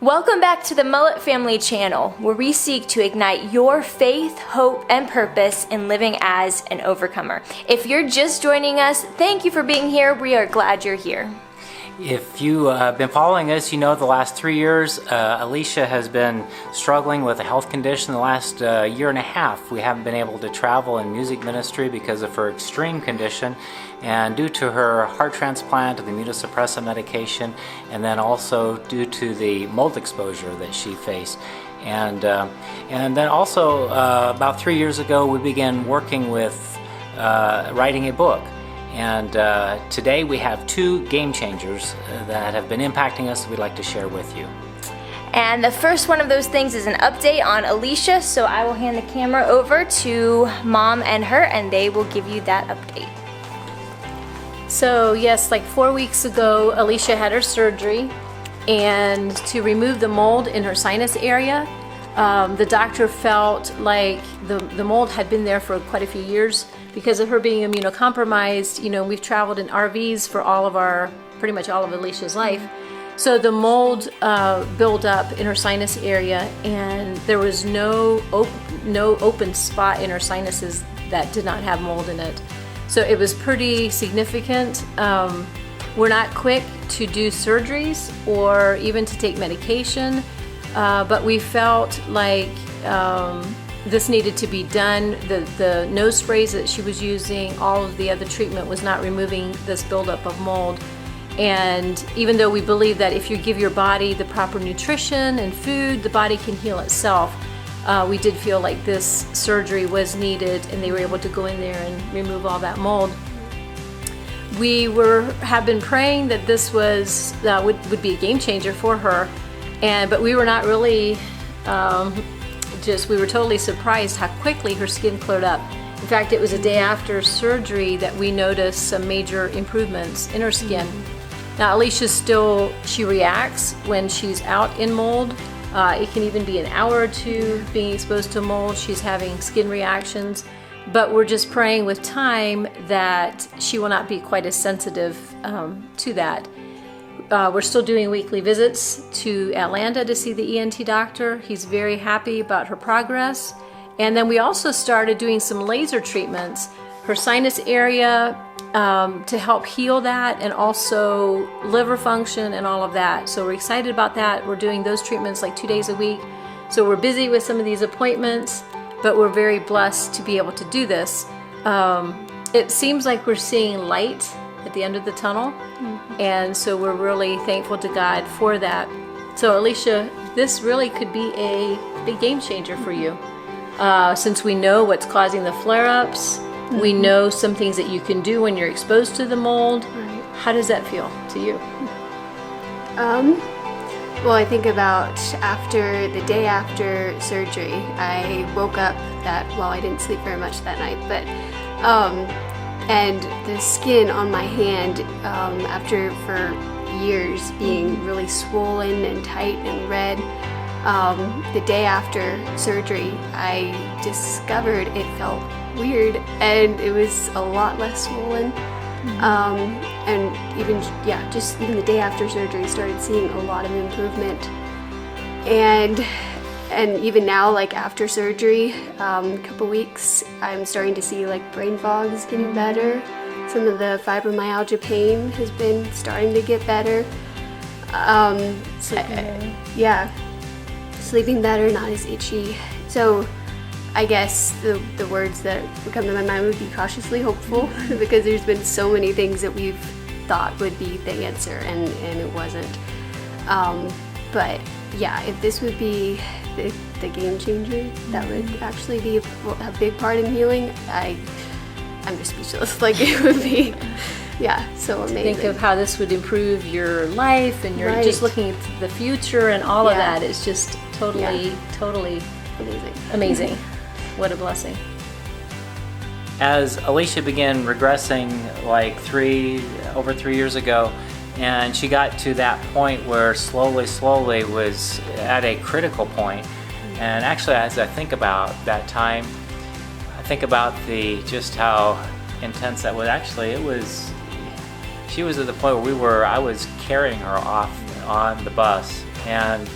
Welcome back to the Mullet Family channel, where we seek to ignite your faith, hope, and purpose in living as an overcomer. If you're just joining us, thank you for being here. We are glad you're here. If you have been following us, you know the last 3 years, Alisha has been struggling with a health condition. The last year and a half, we haven't been able to travel in music ministry because of her extreme condition, and due to her heart transplant, the immunosuppressant medication, and then also due to the mold exposure that she faced. And then also about 3 years ago, we began working with writing a book. And today we have 2 game changers that have been impacting us that we'd like to share with you. And the first one of those things is an update on Alisha, so I will hand the camera over to Mom and her, and they will give you that update. So yes, like 4 weeks ago, Alisha had her surgery, and to remove the mold in her sinus area. The doctor felt like the mold had been there for quite a few years because of her being immunocompromised. You know, we've traveled in RVs for pretty much all of Alisha's life. So the mold built up in her sinus area, and there was no open spot in her sinuses that did not have mold in it. So it was pretty significant. We're not quick to do surgeries or even to take medication. But we felt like this needed to be done. The nose sprays that she was using, all of the other treatment was not removing this buildup of mold. And even though we believe that if you give your body the proper nutrition and food, the body can heal itself, we did feel like this surgery was needed, and they were able to go in there and remove all that mold. We have been praying that this would be a game changer for her. But we were not really, we were totally surprised how quickly her skin cleared up. In fact, it was a day after surgery that we noticed some major improvements in her skin. Now, Alisha she reacts when she's out in mold. It can even be an hour or two being exposed to mold. She's having skin reactions, but we're just praying with time that she will not be quite as sensitive to that. We're still doing weekly visits to Atlanta to see the ENT doctor. He's very happy about her progress. And then we also started doing some laser treatments, her sinus area, to help heal that, and also liver function and all of that. So we're excited about that. We're doing those treatments like 2 days a week. So we're busy with some of these appointments, but we're very blessed to be able to do this. It seems like we're seeing light at the end of the tunnel. And so we're really thankful to God for that. So Alisha, this really could be a big game changer for you. Since we know what's causing the flare-ups, we know some things that you can do when you're exposed to the mold. Right. How does that feel to you? Well, I think about the day after surgery, I woke up I didn't sleep very much that night, but and the skin on my hand, after for years being really swollen and tight and red, the day after surgery, I discovered it felt weird, and it was a lot less swollen. And even the day after surgery, started seeing a lot of improvement. And even now, like after surgery, a couple weeks, I'm starting to see like brain fog is getting better. Some of the fibromyalgia pain has been starting to get better. Sleeping better, not as itchy. So I guess the words that would come to my mind would be cautiously hopeful, because there's been so many things that we've thought would be the answer, and it wasn't. But yeah, if this would be the game changer, that would actually be a big part in healing. I'm just speechless. Like, it would be, so amazing. Think of how this would improve your life, and you're just looking at the future, and all of that is just totally amazing. What a blessing. As Alisha began regressing like over 3 years ago, and she got to that point where slowly was at a critical point. And actually, as I think about that time, I think about just how intense that was. Actually, she was at the point where I was carrying her off on the bus, and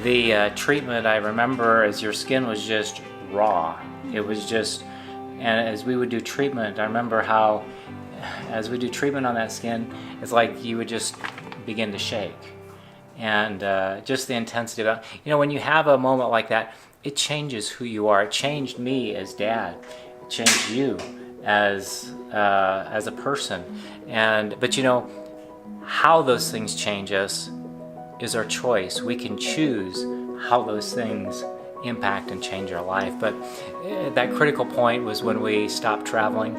the treatment, I remember, as your skin was just raw. It was just, and as we would do treatment, I remember how, as we do treatment on that skin, it's like you would just begin to shake. And just the intensity of it. You know, when you have a moment like that, it changes who you are. It changed me as dad. It changed you as a person. But you know, how those things change us is our choice. We can choose how those things impact and change our life. But that critical point was when we stopped traveling,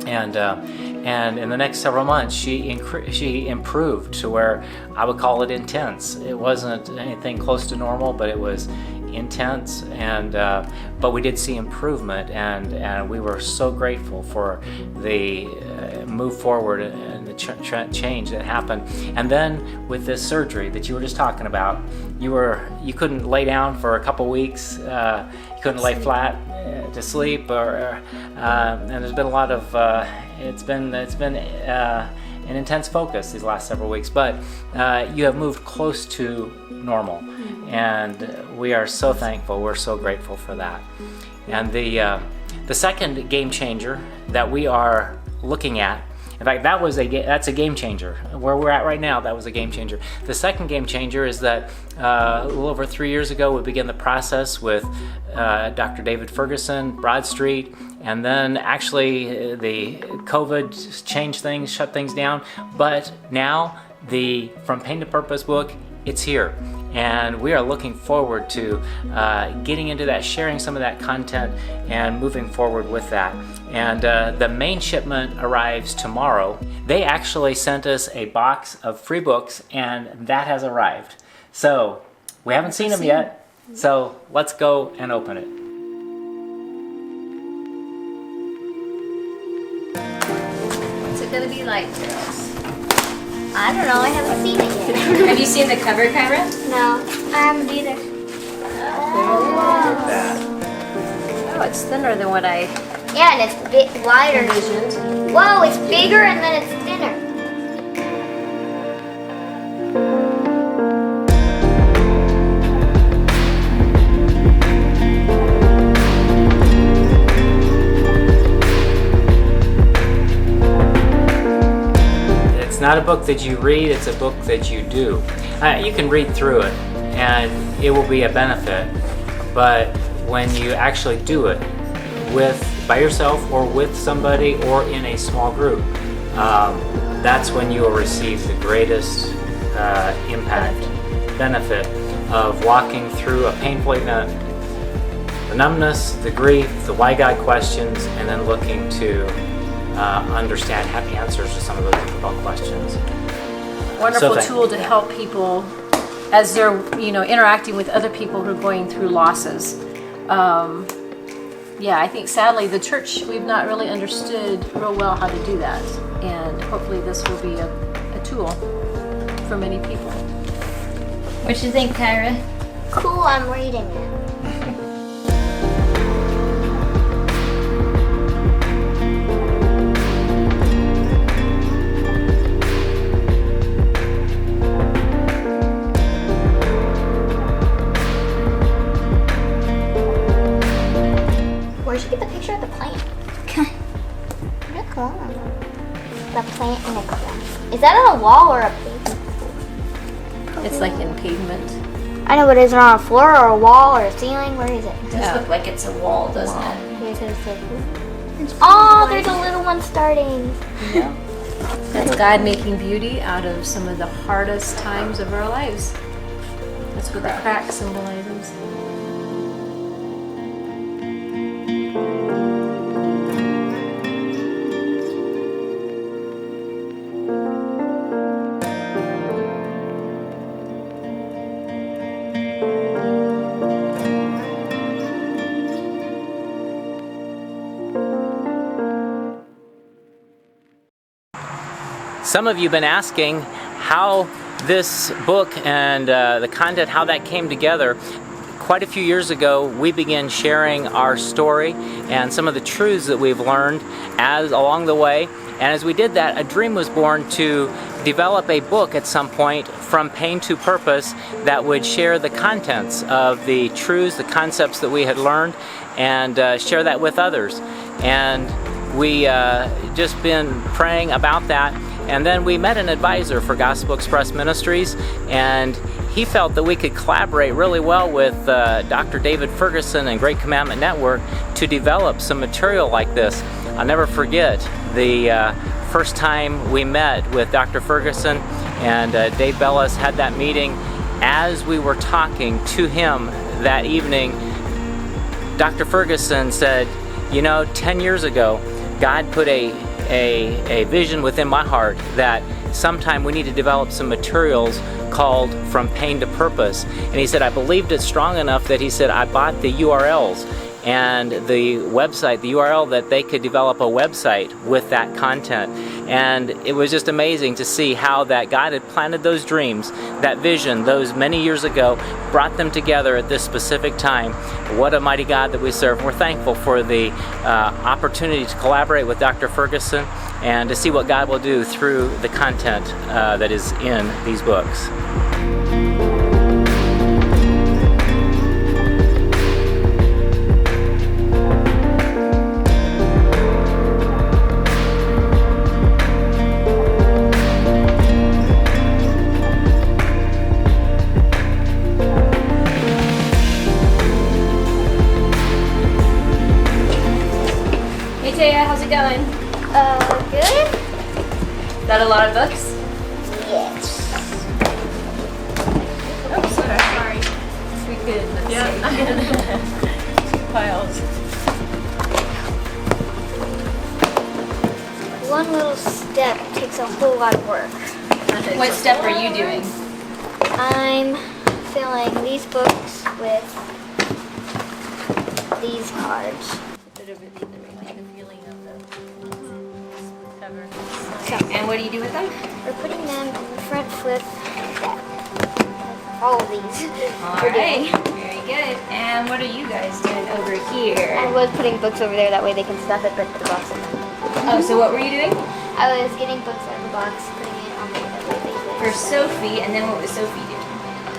and in the next several months she improved to where I would call it intense. It wasn't anything close to normal, but it was intense, and but we did see improvement, and we were so grateful for the move forward and the change that happened. And then with this surgery that you were just talking about, you couldn't lay down for a couple weeks, you couldn't lay flat to sleep, or and there's been a lot of it's been an intense focus these last several weeks, but you have moved close to normal, and we are so thankful. We're so grateful for that. And the second game changer that we are looking at, in fact, that's a game changer. Where we're at right now, that was a game changer. The second game changer is that a little over 3 years ago, we began the process with Dr. David Ferguson, Broad Street, and then actually the COVID changed things, shut things down. But now the From Pain to Purpose book, it's here. And we are looking forward to getting into that, sharing some of that content, and moving forward with that. And the main shipment arrives tomorrow. They actually sent us a box of free books, and that has arrived. So we haven't seen them yet, so let's go and open it. What's it gonna be like, girls? I don't know, I haven't seen it yet. Have you seen the cover, Kyra? No, I haven't either. Oh, it's thinner than what I Yeah, and it's a bit wider. envisioned. Whoa, it's bigger and then it's thinner. It's not a book that you read, it's a book that you do. You can read through it, and it will be a benefit, but when you actually do it by yourself or with somebody or in a small group, that's when you will receive the greatest benefit of walking through a painful event, the numbness, the grief, the why God questions, and then looking to understand, have answers to some of those difficult questions. Wonderful tool to help people as they're, interacting with other people who are going through losses. Yeah, I think sadly the church, we've not really understood real well how to do that, and hopefully this will be a tool for many people. What you think, Kyra? Cool, I'm reading it. Where'd you get the picture of the plant? Look, the plant in a corner. Is that on a wall or a pavement? It's like in pavement. I know, but is it on a floor or a wall or a ceiling? Where is it? It does look like it's a wall, doesn't it? Here's a oh, there's a little one starting. That's God making beauty out of some of the hardest times of our lives. That's what the crack symbolizes. Some of you have been asking how this book and the content, how that came together. Quite a few years ago, we began sharing our story and some of the truths that we've learned along the way. And as we did that, a dream was born to develop a book at some point, From Pain to Purpose, that would share the contents of the truths, the concepts that we had learned, and share that with others. And we just been praying about that. And then we met an advisor for Gospel Express Ministries, and he felt that we could collaborate really well with Dr. David Ferguson and Great Commandment Network to develop some material like this. I'll never forget the first time we met with Dr. Ferguson, and Dave Bellis had that meeting. As we were talking to him that evening, Dr. Ferguson said, you know, 10 years ago, God put a vision within my heart that sometime we need to develop some materials called From Pain to Purpose. And he said, I believed it strong enough that he said, I bought the URLs and the website, the URL, that they could develop a website with that content. And it was just amazing to see how that God had planted those dreams, that vision, those many years ago, brought them together at this specific time. What a mighty God that we serve. We're thankful for the opportunity to collaborate with Dr. Ferguson and to see what God will do through the content that is in these books. How's it going? Good? Got a lot of books? Yes. Oh, sorry. We could. Two piles. One little step takes a whole lot of work. What step are you doing? I'm filling these books with these cards. So, And what do you do with them? we're putting them in the front flip like that. All of these. All We're doing. right, very good. And what are you guys doing over here? I was putting books over there, that way they can stuff it, but the box. Oh, so what were you doing? I was getting books out of the box, putting it on the that way For Sophie, and then what was Sophie doing?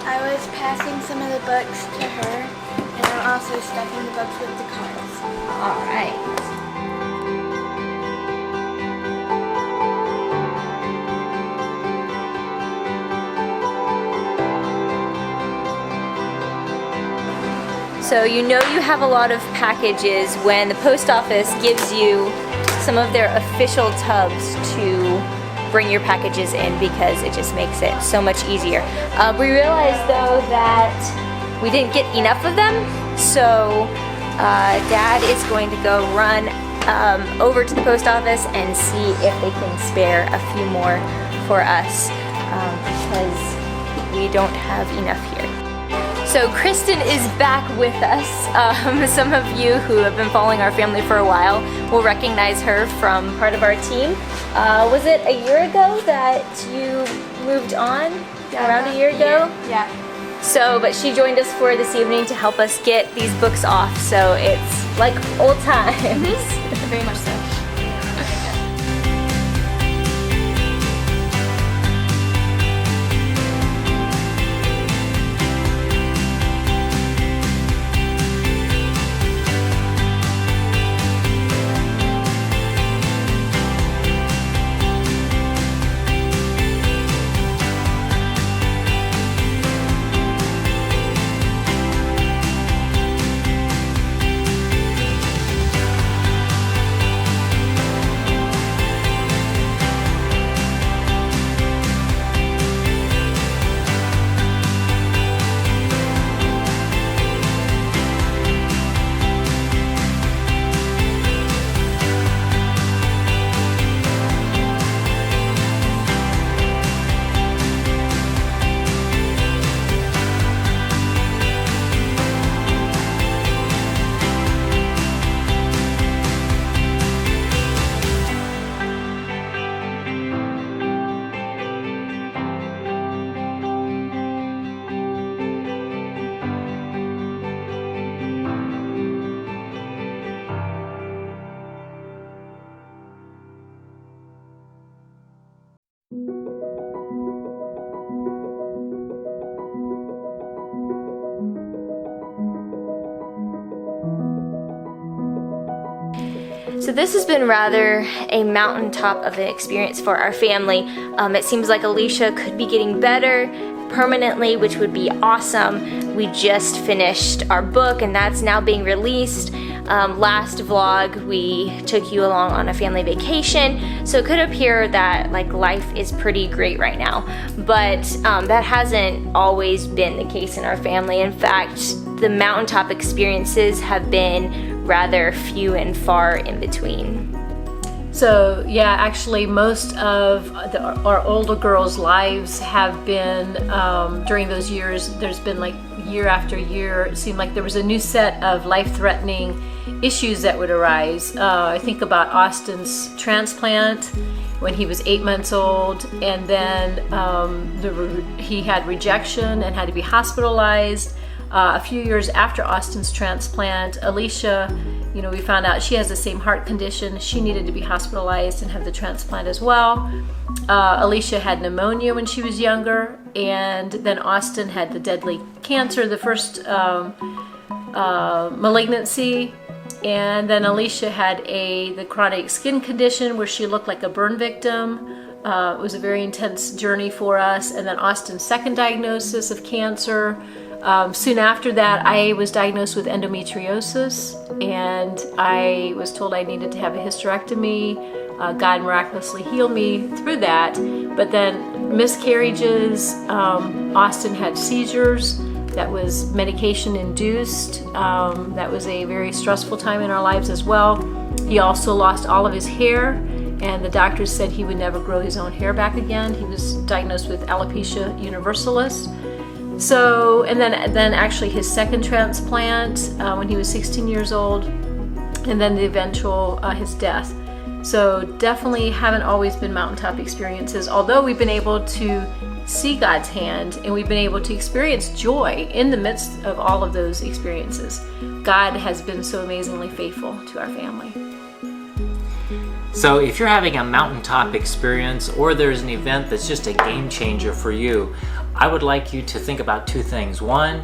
I was passing some of the books to her, and I'm also stuffing the books with the cards. All right. So you know you have a lot of packages when the post office gives you some of their official tubs to bring your packages in, because it just makes it so much easier. We realized though that we didn't get enough of them, so Dad is going to go run over to the post office and see if they can spare a few more for us, because we don't have enough here. So Kristen is back with us. Some of you who have been following our family for a while will recognize her from part of our team. Was it a year ago that you moved on? Around a year ago? Yeah. So, but she joined us for this evening to help us get these books off. So it's like old times. Very much so. So this has been rather a mountaintop of an experience for our family. It seems like Alisha could be getting better permanently, which would be awesome. We just finished our book and that's now being released. Last vlog we took you along on a family vacation, so it could appear that like life is pretty great right now, but that hasn't always been the case in our family. In fact, the mountaintop experiences have been rather few and far in between. So yeah, actually most of our older girls' lives have been, during those years, there's been like year after year, it seemed like there was a new set of life-threatening issues that would arise. I think about Austin's transplant when he was 8 months old, and then he had rejection and had to be hospitalized. A few years after Austin's transplant, Alisha, we found out she has the same heart condition. She needed to be hospitalized and have the transplant as well. Alisha had pneumonia when she was younger, and then Austin had the deadly cancer, the first malignancy, and then Alisha had the chronic skin condition where she looked like a burn victim. It was a very intense journey for us. And then Austin's second diagnosis of cancer. Soon after that, I was diagnosed with endometriosis, and I was told I needed to have a hysterectomy. God miraculously healed me through that. But then miscarriages, Austin had seizures. That was medication induced. That was a very stressful time in our lives as well. He also lost all of his hair, and the doctors said he would never grow his own hair back again. He was diagnosed with alopecia universalis. So, and then actually his second transplant when he was 16 years old, and then the eventual, his death. So definitely haven't always been mountaintop experiences, although we've been able to see God's hand and we've been able to experience joy in the midst of all of those experiences. God has been so amazingly faithful to our family. So if you're having a mountaintop experience, or there's an event that's just a game changer for you, I would like you to think about two things. One,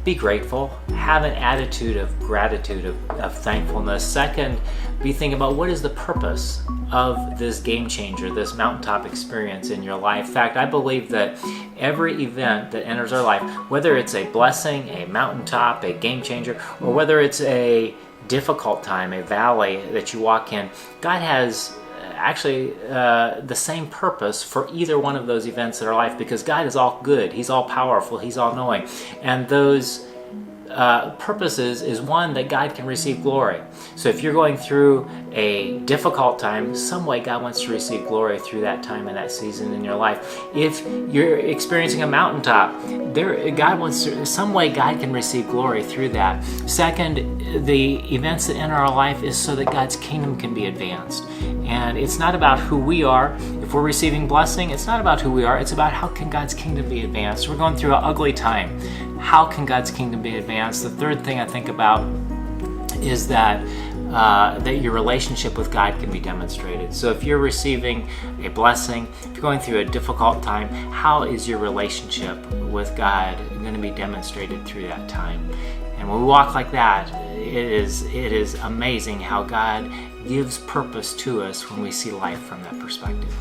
be grateful. Have an attitude of gratitude, of thankfulness. Second, be thinking about what is the purpose of this game changer, this mountaintop experience in your life. In fact, I believe that every event that enters our life, whether it's a blessing, a mountaintop, a game changer, or whether it's a difficult time, a valley that you walk in, God has actually the same purpose for either one of those events in our life, because God is all good, He's all powerful, He's all knowing, and those purposes is one that God can receive glory. So if you're going through a difficult time, some way God wants to receive glory through that time and that season in your life. If you're experiencing a mountaintop, some way God can receive glory through that. Second, the events that enter our life is so that God's kingdom can be advanced. And it's not about who we are. If we're receiving blessing, it's not about who we are. It's about how can God's kingdom be advanced. We're going through an ugly time. How can God's kingdom be advanced? The third thing I think about is that your relationship with God can be demonstrated. So if you're receiving a blessing, if you're going through a difficult time, how is your relationship with God going to be demonstrated through that time? And when we walk like that, it is amazing how God gives purpose to us when we see life from that perspective.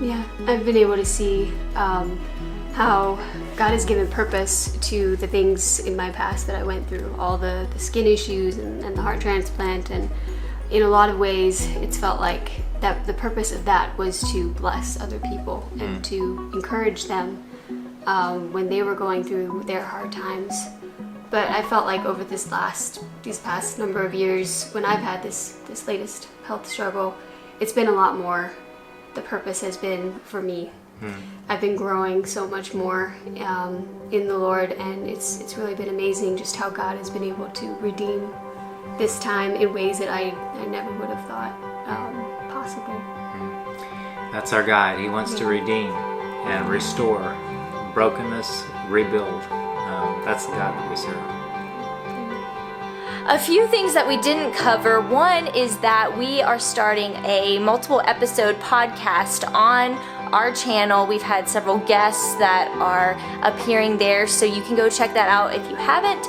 Yeah, I've been able to see how God has given purpose to the things in my past that I went through, all the skin issues and the heart transplant, and in a lot of ways it's felt like that the purpose of that was to bless other people and to encourage them when they were going through their hard times. But I felt like over these past number of years, when I've had this latest health struggle, it's been a lot more. The purpose has been for me. I've been growing so much more in the Lord, and it's really been amazing just how God has been able to redeem this time in ways that I never would have thought possible. That's our God. He wants to redeem and restore brokenness, rebuild. That's the God that we serve. A few things that we didn't cover. One is that we are starting a multiple episode podcast on our channel. We've had several guests that are appearing there, so you can go check that out if you haven't.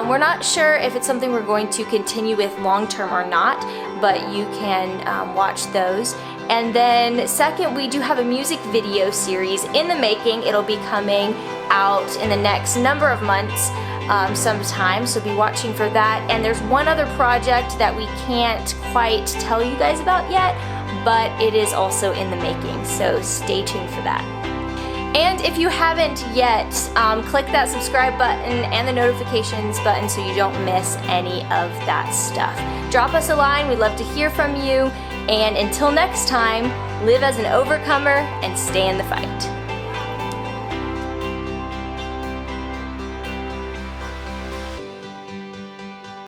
We're not sure if it's something we're going to continue with long term or not, but you can watch those. And then second, we do have a music video series in the making. It'll be coming out in the next number of months sometime, so be watching for that. And there's one other project that we can't quite tell you guys about yet, but it is also in the making, so stay tuned for that. And if you haven't yet, click that subscribe button and the notifications button so you don't miss any of that stuff. Drop us a line, we'd love to hear from you. And until next time, live as an overcomer and stay in the fight.